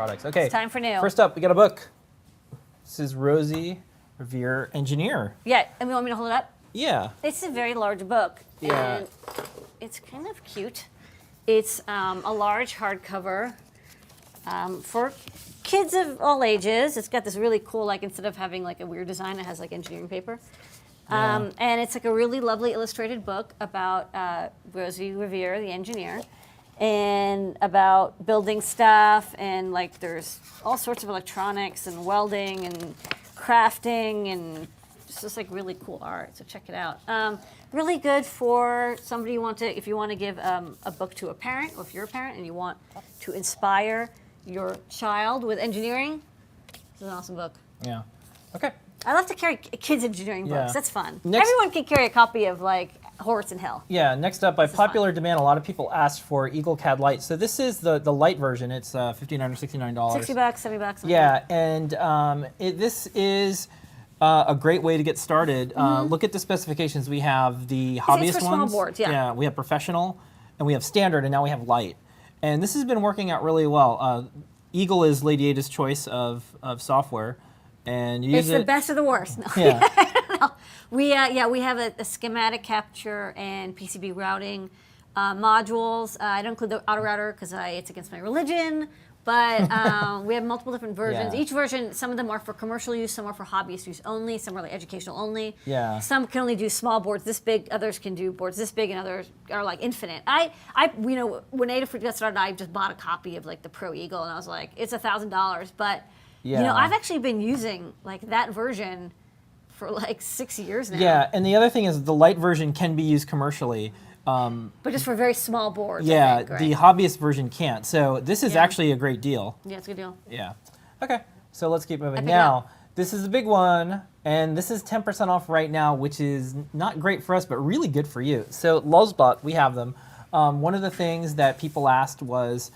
products. Okay. It's time for new. First up, we got a book. This is Rosie Revere Engineer. Yeah, and you want me to hold it up? Yeah. It's a very large book. Yeah. And it's kind of cute. It's a large hardcover for kids of all ages. It's got this really cool, like, instead of having like a weird design, it has like engineering paper. Yeah. And it's like a really lovely illustrated book about Rosie Revere, the engineer, and about building stuff, and like there's all sorts of electronics and welding and crafting, and it's just like really cool art. So check it out. Really good for somebody if you want to give a book to a parent, or if you're a parent and you want to inspire your child with engineering. This is an awesome book. Yeah. Okay. I love to carry kids' engineering books. Yeah. That's fun. Next- Everyone can carry a copy of like Horse in Hell. Yeah, next up, by popular demand, a lot of people asked for Eagle Cad Light. So this is the light version. It's $59 or $69. $60, $70. Yeah, and this is a great way to get started. Look at the specifications. We have the hobbyist for small ones. boards, yeah. We have professional, and we have standard, and now we have light. And this has been working out really well. Eagle is Lady Ada's choice of software, and you use It's the best of the worst. No. Yeah. We have a schematic capture and PCB routing modules. I don't include the auto router because it's against my religion. But we have multiple different versions. Yeah. Each version, some of them are for commercial use, some are for hobbyist use only, some are like educational only. Yeah. Some can only do small boards this big, others can do boards this big, and others are like infinite. When Adafruit got started, I just bought a copy of like the Pro Eagle, and I was like, it's $1,000. But I've actually been using like that version for like 6 years now. Yeah, and the other thing is the light version can be used commercially. But just for very small boards. Yeah, I think, right? the hobbyist version can't. So this is actually a great deal. Yeah, it's a good deal. Yeah. Okay, so let's keep moving. pick it Now, this is the big one, and this is 10% off right now, which is not great for us, but really good for you. So Lulzbot, we have them. One of the things that people asked was,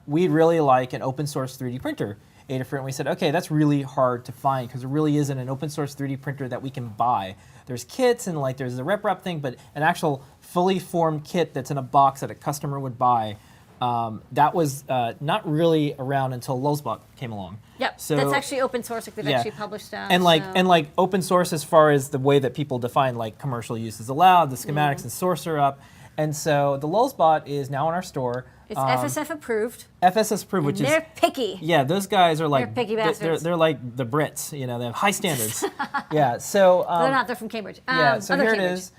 we'd really like an open source 3D printer. Adafruit, and we said, okay, that's really hard to find because there really isn't an open source 3D printer that we can buy. There's kits and like there's the RepRap thing, but an actual fully formed kit that's in a box that a customer would buy, that was not really around until Lulzbot came along. Yep, So, that's actually open source. Like they've actually published stuff. and like open source as far as the way that people define like commercial use is allowed, the schematics and source are up, and so the Lulzbot is now in our store. It's FSF approved. FSS approved, which is They're picky. Yeah, those guys are like They're picky bastards. They're like the Brits, they have high standards. Yeah, so They're not. They're from Cambridge. yeah, so other here Cambridge. it is,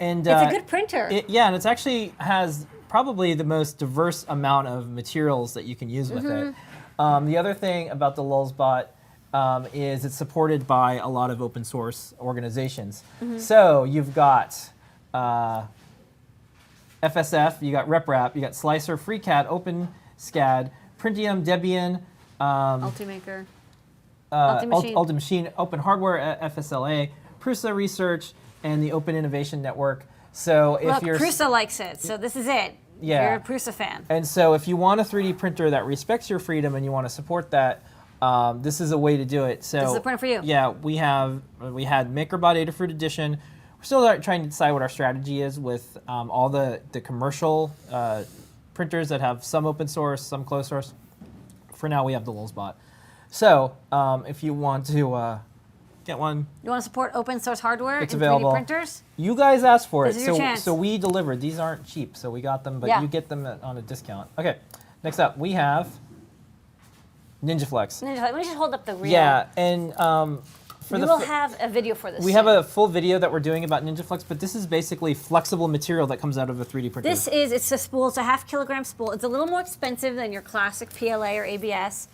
and It's a good printer. and it's actually has probably the most diverse amount of materials that you can use with it. The other thing about the Lulzbot is it's supported by a lot of open source organizations. So you've got FSF, you got RepRap, you got Slicer, FreeCAD, OpenSCAD, Printium, Debian, Ultimaker. Ultimachine. Ultimachine, Open Hardware, FSLA, Prusa Research, and the Open Innovation Network. So if Look, you're Prusa likes it, so this is it. Yeah. You're a Prusa fan. And so if you want a 3D printer that respects your freedom and you want to support that, this is a way to do it. So This is a printer for you. Yeah, we had Makerbot Adafruit Edition. We're still trying to decide what our strategy is with all the commercial printers that have some open source, some closed source. For now, we have the Lulzbot. So if you want to get one, You want to support open source hardware it's and available. 3D printers? You guys asked for it, This is your chance. so we delivered. These aren't cheap, so we got them, but Yeah. you get them on a discount. Okay, next up we have NinjaFlex. Let me just hold up the reel. Yeah, and We will have a video for this. we have a full video that we're doing about NinjaFlex, but this is basically flexible material that comes out of a 3D printer. It's a spool. It's a half-kilogram spool. It's a little more expensive than your classic PLA or ABS.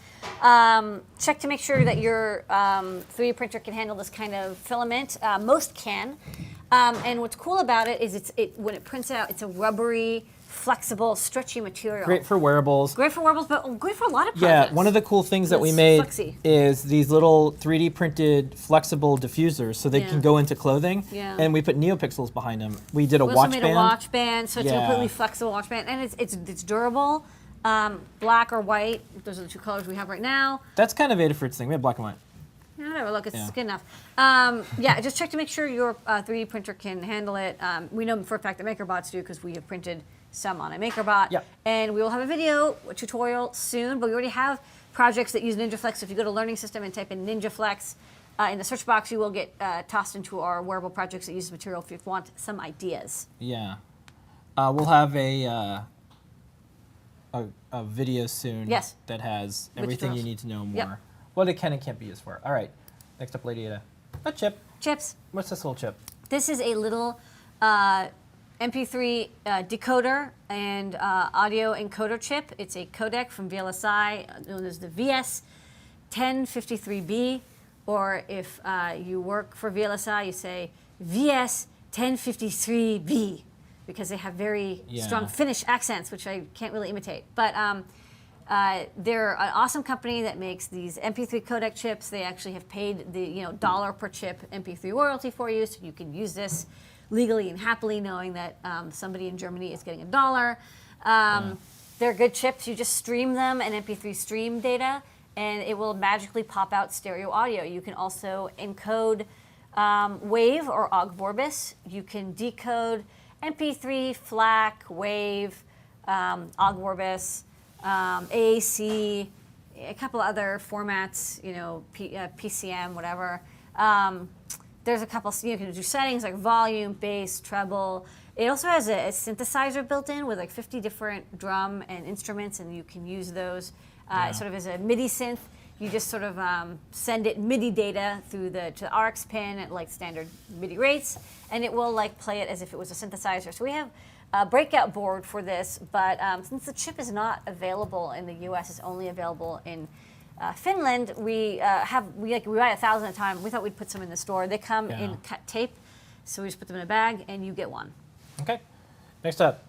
Check to make sure that your 3D printer can handle this kind of filament. Most can. And what's cool about it is when it prints out, it's a rubbery, flexible, stretchy material. Great for wearables. Great for wearables, but great for a lot of Yeah, projects. one of the cool things that we It's made flexy. is these little 3D printed flexible diffusers, so they Yeah. can go into clothing. Yeah. And we put Neopixels behind them. We did a We watch also made band. a watch band, so it's a Yeah. completely flexible watch band, and it's durable. Black or white, those are the two colors we have right now. That's kind of Adafruit's thing. We have black and white. Yeah, whatever, look, it's Yeah. good enough. Yeah, just check to make sure your 3D printer can handle it. We know for a fact that Makerbots do because we have printed some on a Makerbot. Yep. And we will have a video, a tutorial soon, but we already have projects that use NinjaFlex. If you go to Learning System and type in NinjaFlex, in the search box, you will get tossed into our wearable projects that use material if you want some ideas. Yeah. We'll have a video soon Yes. that has With everything tutorials. you need to know more. Yep. What it can and can't be used for. All right. Next up, Lady Ada. A chip. Chips. What's this little chip? This is a little MP3 decoder and audio encoder chip. It's a codec from VLSI, known as the VS1053B, or if you work for VLSI, you say VS1053B, because they have very strong Finnish accents, which I can't really imitate. But they're an awesome company that makes these MP3 codec chips. They actually have paid the dollar per chip MP3 royalty for you, so you can use this legally and happily, knowing that somebody in Germany is getting $1. They're good chips. You just stream them in MP3 stream data, and it will magically pop out stereo audio. You can also encode wave or Ogg Vorbis. You can decode MP3, FLAC, wave, Ogg Vorbis, AAC, a couple other formats, PCM, whatever. There's a couple, you can do settings like volume, bass, treble. It also has a synthesizer built in with like 50 different drum and instruments, and you can use those sort of as a MIDI synth. You just sort of send it MIDI data through to the RX pin at like standard MIDI rates, and it will like play it as if it was a synthesizer. So we have a breakout board for this, but since the chip is not available in the US, it's only available in Finland. We buy 1,000 at a time. We thought we'd put some in the store. They come in cut tape, so we just put them in a bag, and you get one. Okay. Next up.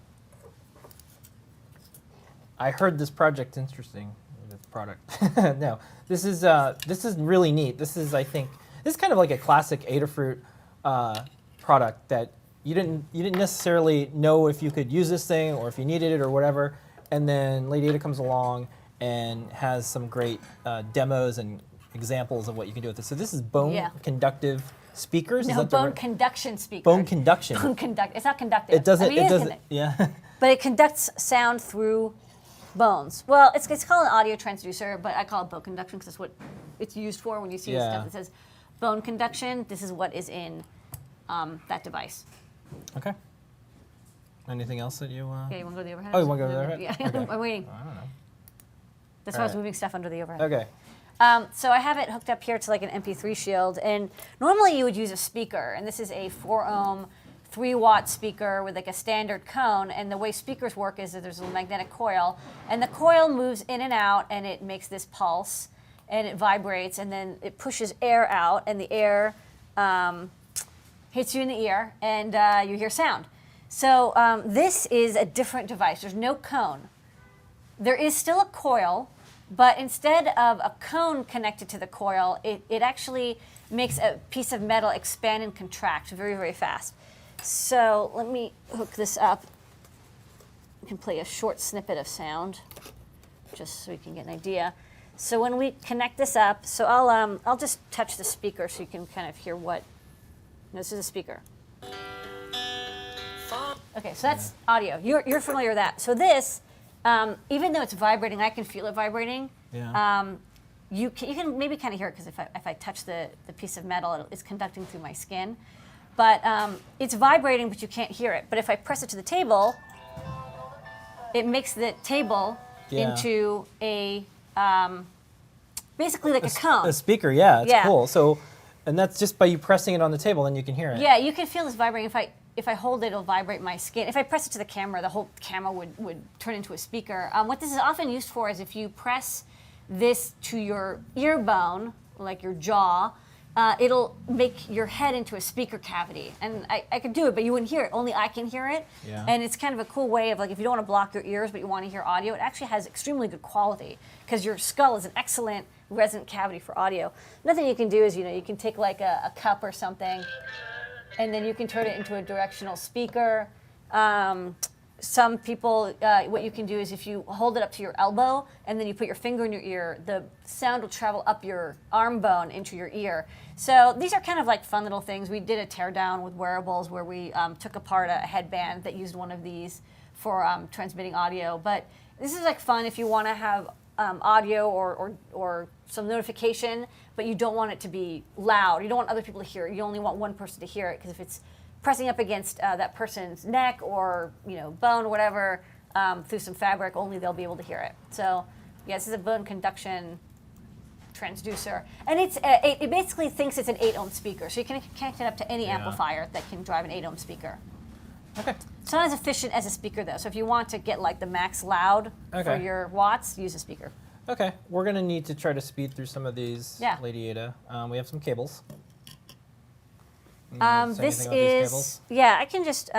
I heard this project's interesting. This product. No, this is really neat. This is, I think, this is kind of like a classic Adafruit product that you didn't necessarily know if you could use this thing or if you needed it or whatever, and then Lady Ada comes along and has some great demos and examples of what you can do with this. So this is bone conductive speakers. No, bone conduction speakers. Bone conduction. Bone conduct. It's not conductive. It doesn't. I mean, it doesn't. Yeah. But it conducts sound through bones. Well, it's called an audio transducer, but I call it bone conduction because that's what it's used for. When you see stuff that says bone conduction, this is what is in that device. Okay. Anything else that you? Yeah, you want to go to the overhead? Oh, you want to go to the overhead? Yeah, Okay. I'm waiting. I don't know. That's why I was moving stuff under the overhead. Okay. So I have it hooked up here to like an MP3 shield, and normally you would use a speaker, and this is a 4-ohm, 3-watt speaker with like a standard cone, and the way speakers work is that there's a magnetic coil, and the coil moves in and out, and it makes this pulse, and it vibrates, and then it pushes air out, and the air hits you in the ear, and you hear sound. So this is a different device. There's no cone. There is still a coil, but instead of a cone connected to the coil, it actually makes a piece of metal expand and contract very, very fast. So let me hook this up. You can play a short snippet of sound, just so you can get an idea. So when we connect this up, so I'll just touch the speaker so you can kind of hear what. This is a speaker. Okay, so that's audio. You're familiar with that. So this, even though it's vibrating, I can feel it vibrating. Yeah. You can maybe kind of hear it because if I touch the piece of metal, it's conducting through my skin. But it's vibrating, but you can't hear it. But if I press it to the table, it makes the table into a basically like a cone. A speaker, yeah, it's Yeah. cool. So, and that's just by you pressing it on the table, then you can hear it. Yeah, you can feel this vibrating. If I hold it, it'll vibrate my skin. If I press it to the camera, the whole camera would turn into a speaker. What this is often used for is if you press this to your ear bone, like your jaw, it'll make your head into a speaker cavity. And I could do it, but you wouldn't hear it. Only I can hear it. Yeah. And it's kind of a cool way of like, if you don't want to block your ears, but you want to hear audio, it actually has extremely good quality because your skull is an excellent resonant cavity for audio. Another thing you can do is, you can take like a cup or something, and then you can turn it into a directional speaker. some people, what you can do is if you hold it up to your elbow and then you put your finger in your ear, the sound will travel up your arm bone into your ear. So these are kind of like fun little things. We did a teardown with wearables where we took apart a headband that used one of these for transmitting audio. But this is like fun if you want to have audio or some notification, but you don't want it to be loud. You don't want other people to hear it. You only want one person to hear it, because if it's pressing up against that person's neck or bone or whatever through some fabric, only they'll be able to hear it. So yeah, this is a bone conduction transducer, and it basically thinks it's an 8-ohm speaker, so you can connect it up to any amplifier that can drive an 8-ohm speaker. Okay. It's not as efficient as a speaker though, so if you want to get like the max loud for your watts, use a speaker. Okay, we're gonna need to try to speed through some of these, Yeah. Lady Ada. We have some cables. This is, yeah, I can just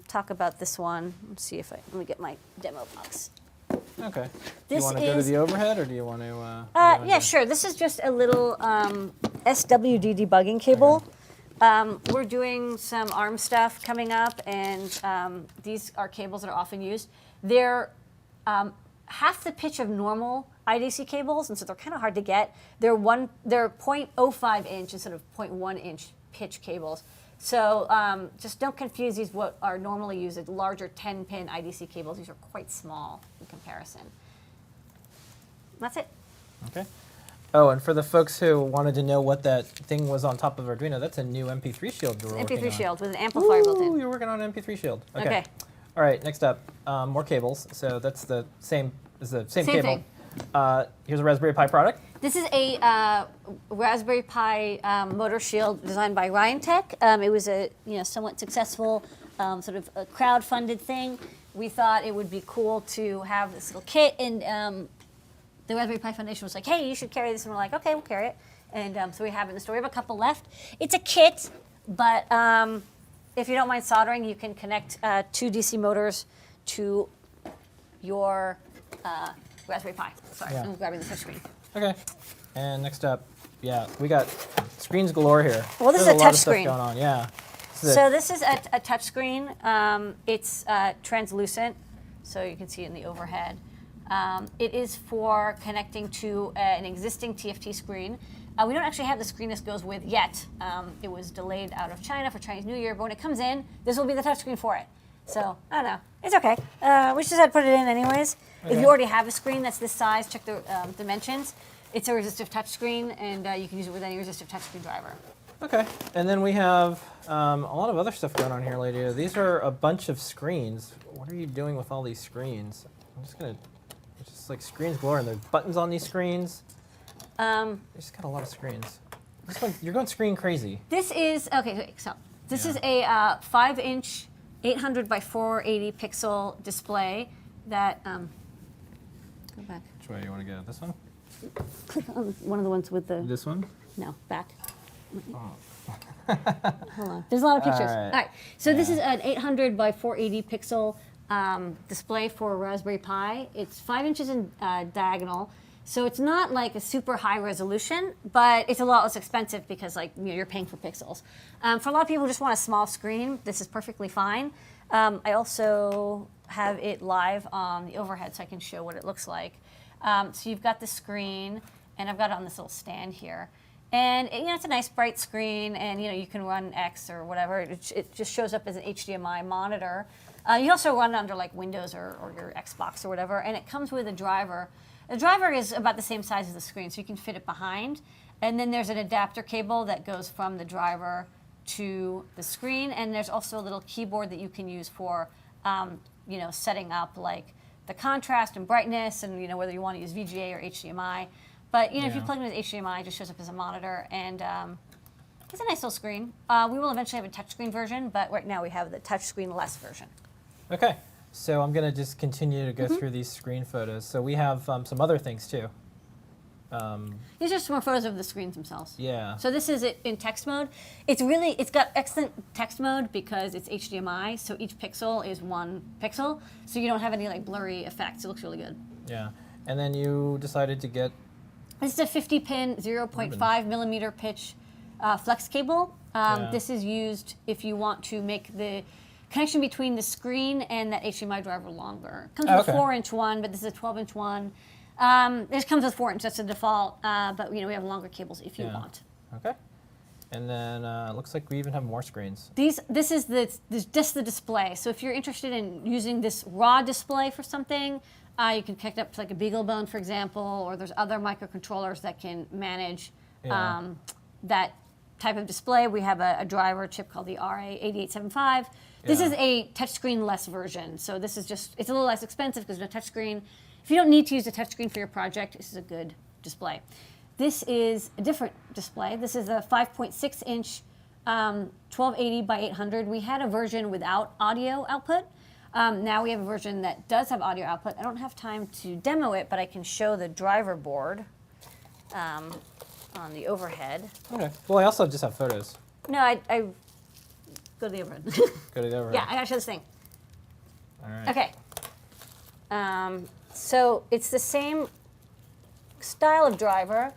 talk about this one. Let's see if let me get my demo box. Okay. Do This you want to go to is- the overhead, or do you want to? Yeah, sure. This is just a little SWD debugging cable. We're doing some ARM stuff coming up, and these are cables that are often used. They're half the pitch of normal IDC cables, and so they're kind of hard to get. They're 0.05 inch instead of 0.1 inch pitch cables. So just don't confuse these what are normally used as larger 10-pin IDC cables. These are quite small in comparison. That's it. Okay. Oh, and for the folks who wanted to know what that thing was on top of Arduino, that's a new MP3 shield we're working MP3 on. shield with an amplifier built Ooh, in. you're working on an MP3 shield. Okay. All right, next up, more cables. So that's the same cable. thing. Here's a Raspberry Pi product. This is a Raspberry Pi motor shield designed by Ryan Tech. It was a somewhat successful sort of a crowd-funded thing. We thought it would be cool to have this little kit, and the Raspberry Pi Foundation was like, "Hey, you should carry this," and we're like, "Okay, we'll carry it." And so we have it in the store. We have a couple left. It's a kit, but if you don't mind soldering, you can connect 2 DC motors to your Raspberry Pi. Sorry, Yeah. I'm grabbing the touchscreen. Okay. And next up, yeah, we got screens galore here. Well, this is There's a lot touch of stuff screen. going on. Yeah. So this is a touch screen. It's translucent, so you can see it in the overhead. It is for connecting to an existing TFT screen. We don't actually have the screen this goes with yet. It was delayed out of China for Chinese New Year, but when it comes in, this will be the touchscreen for it. So, I don't know. It's okay. We just had to put it in anyways. If Okay. you already have a screen that's this size, check the dimensions. It's a resistive touchscreen, and you can use it with any resistive touchscreen driver. Okay. And then we have a lot of other stuff going on here, Lady. These are a bunch of screens. What are you doing with all these screens? I'm just gonna, it's just like screens galore, and there's buttons on these screens. They just got a lot of screens. You're going screen crazy. This is, okay, so this Yeah. is a 5-inch 800 by 480 pixel display that, go back. Which way you want to go? This one? Click on one of the ones with the, This one? no, back. Hold on. There's a lot of pictures. All right. All right. So this Yeah. is an 800 by 480 pixel display for Raspberry Pi. It's 5 inches in diagonal. So it's not like a super high resolution, but it's a lot less expensive because you're paying for pixels. For a lot of people who just want a small screen, this is perfectly fine. I also have it live on the overhead so I can show what it looks like. So you've got the screen, and I've got it on this little stand here. And it's a nice bright screen, and you can run X or whatever. It just shows up as an HDMI monitor. You can also run it under Windows or your Xbox or whatever, and it comes with a driver. The driver is about the same size as the screen, so you can fit it behind. And then there's an adapter cable that goes from the driver to the screen, and there's also a little keyboard that you can use for, setting up the contrast and brightness, and whether you want to use VGA or HDMI. But if you plug it in with HDMI, it just shows up as a monitor, and it's a nice little screen. We will eventually have a touchscreen version, but right now we have the touchscreen-less version. Okay. So I'm going to just continue to go through these screen photos. So we have some other things too. These are some more photos of the screens themselves. Yeah. So this is it in text mode. It's got excellent text mode because it's HDMI, so each pixel is 1 pixel, so you don't have any blurry effects. It looks really good. Yeah. And then you decided to get... This is a 50-pin, 0.5 millimeter pitch flex cable. Yeah. This is used if you want to make the connection between the screen and that HDMI driver longer. It comes with a 4-inch one, but this is a 12-inch one. This comes with 4-inch, that's the default, but we have longer cables if you want. Okay. And then it looks like we even have more screens. This is just the display. So if you're interested in using this raw display for something, you can connect up to like a BeagleBone, for example, or there's other microcontrollers that can manage that type of display. We have a driver chip called the RA8875. This is a touchscreen-less version. So this is it's a little less expensive because there's no touchscreen. If you don't need to use a touchscreen for your project, this is a good display. This is a different display. This is a 5.6-inch 1280 by 800. We had a version without audio output. Now we have a version that does have audio output. I don't have time to demo it, but I can show the driver board on the overhead. Okay. Well, I also just have photos. No, I go to the overhead. Go to the overhead. Yeah, I gotta show this thing. All right. Okay. So it's the same style of driver.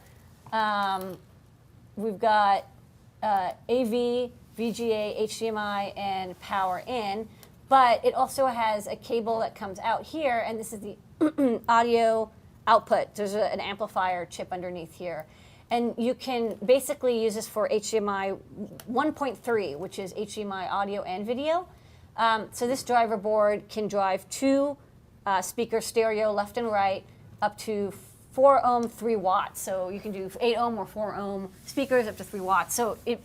We've got AV, VGA, HDMI, and power in, but it also has a cable that comes out here, and this is the audio output. There's an amplifier chip underneath here. And you can basically use this for HDMI 1.3, which is HDMI audio and video. So this driver board can drive 2 speakers stereo left and right up to 4 ohm, 3 watts. So you can do 8 ohm or 4 ohm speakers up to 3 watts. So it's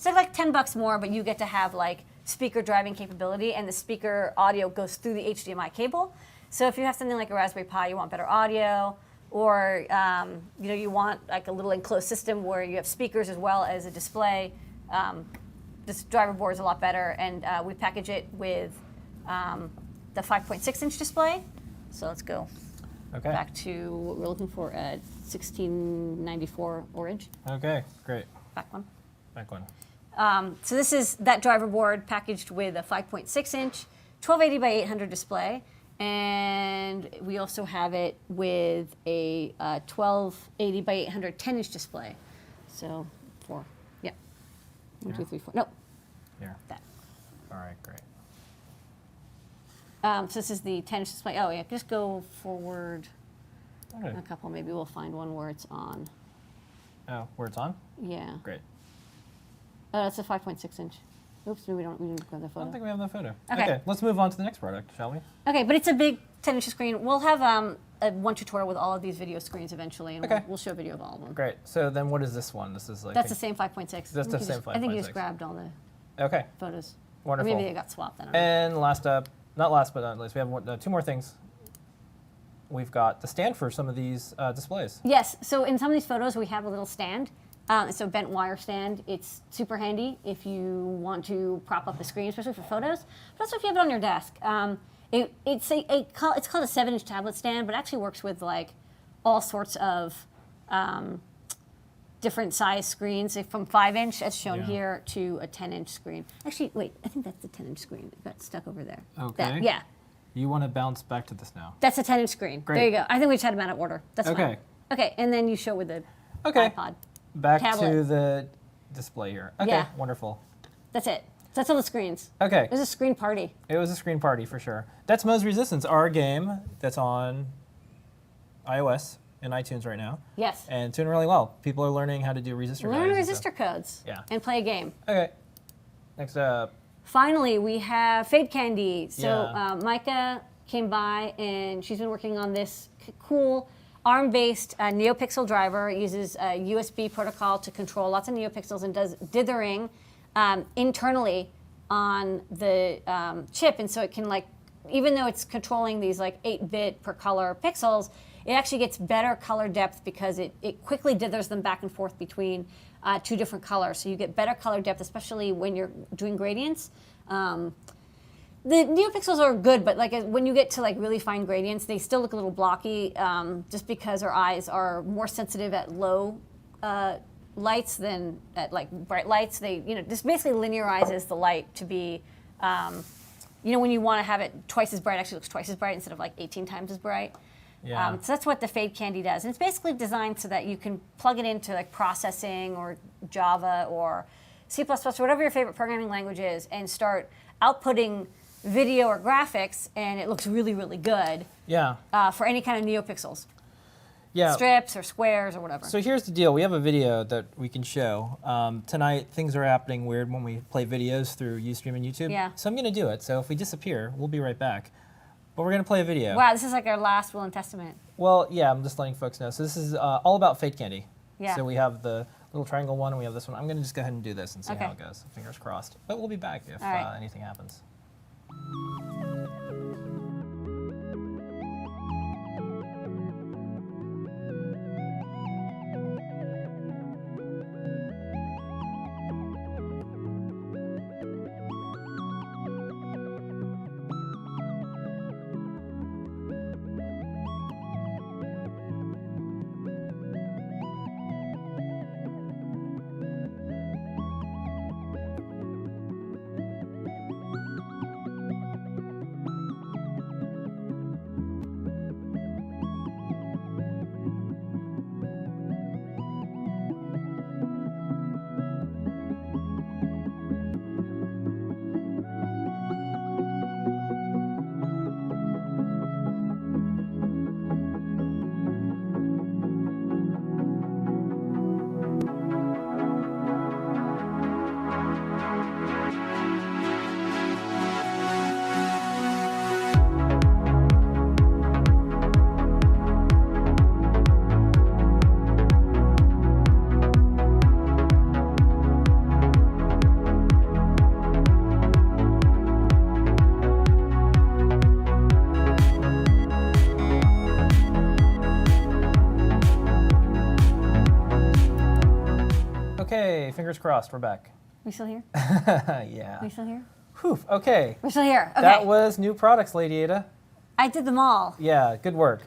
like $10 more, but you get to have like speaker driving capability, and the speaker audio goes through the HDMI cable. So if you have something like a Raspberry Pi, you want better audio, or you want like a little enclosed system where you have speakers as well as a display, this driver board is a lot better, and we package it with the 5.6-inch display. So let's go back to what we're looking for at 1694 orange. Okay, great. Back one. Back one. So this is that driver board packaged with a 5.6-inch 1280 by 800 display. And we also have it with a 1280 by 800 10-inch display. So 4. Yeah. 1, 2, 3, 4. Nope. Here. That. All right, great. So this is the 10-inch display. Oh, yeah. Just go forward a couple. Maybe we'll find one where it's on. Oh, where it's on? Yeah. Great. Oh, that's a 5.6-inch. Oops, we didn't grab the photo. I don't think we have that photo. Okay, let's move on to the next product, shall we? Okay, but it's a big 10-inch screen. We'll have one tutorial with all of these video screens eventually, and we'll show a video of all of them. Great. So then what is this one? This is like... That's the same 5.6. That's the same 5.6. I think you just grabbed all the photos. Wonderful. Or maybe they got swapped. I don't know. And last up, not last but not least, we have 2 more things. We've got the stand for some of these displays. Yes, so in some of these photos we have a little stand. It's a bent wire stand. It's super handy if you want to prop up the screen, especially for photos, but also if you have it on your desk. It's called a 7-inch tablet stand, but it actually works with like all sorts of different size screens, from 5-inch, as shown here, to a 10-inch screen. Actually, wait, I think that's the 10-inch screen. It got stuck over there. Okay. Yeah. You want to bounce back to this now. That's a 10-inch screen. Great. There you go. I think we just had them out of order. That's fine. Okay, and then you show with the iPod. Back tablet. to the display here. Okay, Yeah. wonderful. That's it. So that's all the screens. Okay. It was a screen party. It was a screen party for sure. That's Mo's Resistance, our game that's on iOS and iTunes right now. Yes. And it's doing really well. People are learning how to do resistor Learn guides and resistor codes. Yeah. And play a game. Okay. Next up. Finally, we have Fadecandy. So Yeah. Micah came by, and she's been working on this cool ARM-based Neopixel driver. It uses a USB protocol to control lots of NeoPixels and does dithering internally on the chip. And so it can, like, even though it's controlling these like 8-bit per color pixels, it actually gets better color depth because it quickly dithers them back and forth between 2 different colors. So you get better color depth, especially when you're doing gradients. The NeoPixels are good, but like when you get to like really fine gradients, they still look a little blocky, just because our eyes are more sensitive at low lights than at like bright lights. They, just basically linearizes the light to be, when you want to have it twice as bright, it actually looks twice as bright instead of like 18 times as bright. Yeah. So that's what the Fadecandy does. And it's basically designed so that you can plug it into like processing or Java or C++, or whatever your favorite programming language is, and start outputting video or graphics, and it looks really, really good Yeah. for any kind of NeoPixels. Yeah. Strips or squares or whatever. So here's the deal. We have a video that we can show. Tonight, things are happening weird when we play videos through Ustream and YouTube. Yeah. So I'm going to do it. So if we disappear, we'll be right back. But we're going to play a video. Wow, this is like our last Will and Testament. Well, yeah, I'm just letting folks know. So this is all about Fadecandy. Yeah. So we have the little triangle one, and we have this one. I'm going to just go ahead and do this and see Okay. how it goes. Fingers crossed. But we'll be back if All right. anything happens. Okay, fingers crossed, we're back. We still here? Yeah. We still here? Whew, okay. We're still here. Okay. That was new products, Lady Ada. I did them all. Yeah, good work.